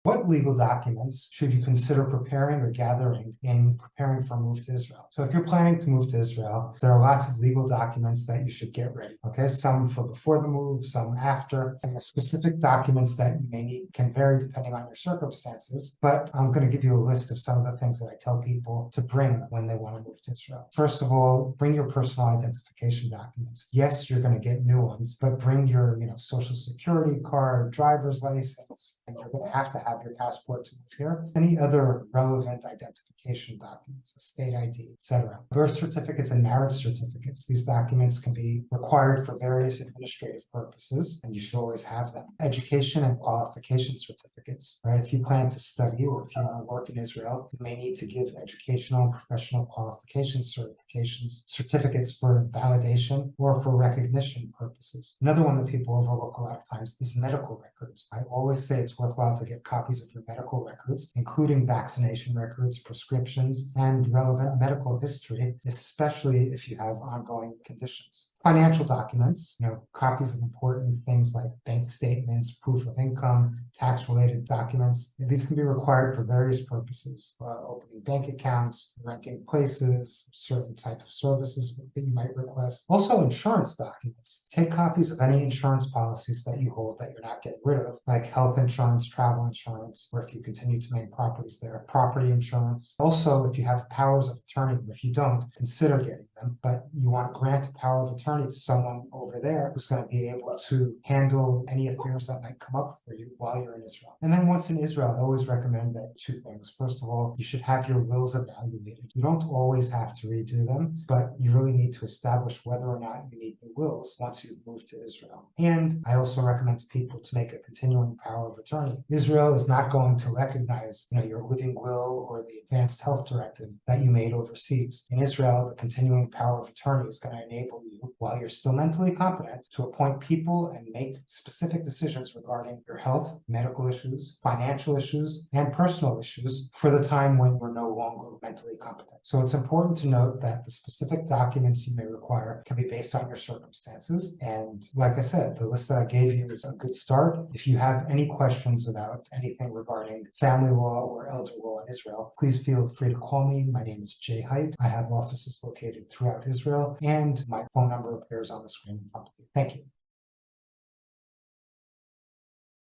What legal documents should you consider preparing or gathering in preparing for a move to Israel? So if you're planning to move to Israel, there are lots of legal documents that you should get ready. Okay, some for before the move, some after, and the specific documents that you may need can vary depending on your circumstances. But I'm going to give you a list of some of the things that I tell people to bring when they want to move to Israel. First of all, bring your personal identification documents. Yes, you're going to get new ones, but bring your, social security card, driver's license, and you're going to have your passport to move here. Any other relevant identification documents, a state ID, etc. Birth certificates and marriage certificates. These documents can be required for various administrative purposes, and you should always have them. Education and qualification certificates, right? If you plan to study or if you want to work in Israel, you may need to give educational and professional qualification certificates for validation or for recognition purposes. Another one that people overlook a lot of times is medical records. I always say it's worthwhile to get copies of your medical records, including vaccination records, prescriptions, and relevant medical history, especially if you have ongoing conditions. Financial documents, copies of important things like bank statements, proof of income, tax-related documents. These can be required for various purposes, opening bank accounts, renting places, certain types of services that you might request. Also, insurance documents. Take copies of any insurance policies that you hold that you're not getting rid of, like health insurance, travel insurance, or if you continue to maintain properties there, property insurance. Also, if you have powers of attorney, or if you don't, consider getting them, but you want to grant a power of attorney to someone over there who's going to be able to handle any affairs that might come up for you while you're in Israel. And then once in Israel, I always recommend that two things. First of all, you should have your wills evaluated. You don't always have to redo them, but you really need to establish whether or not you need new wills once you've moved to Israel. And I also recommend to people to make a continuing power of attorney. Israel is not going to recognize, your living will or the advanced health directive that you made overseas. In Israel, the continuing power of attorney is going to enable you, while you're still mentally competent, to appoint people and make specific decisions regarding your health, medical issues, financial issues, and personal issues for the time when you're no longer mentally competent. So it's important to note that the specific documents you may require can be based on your circumstances. And like I said, the list that I gave you is a good start. If you have any questions about anything regarding family law or elder law in Israel, please feel free to call me. My name is Hait. I have offices located throughout Israel, and my phone number appears on the screen in front of you. Thank you.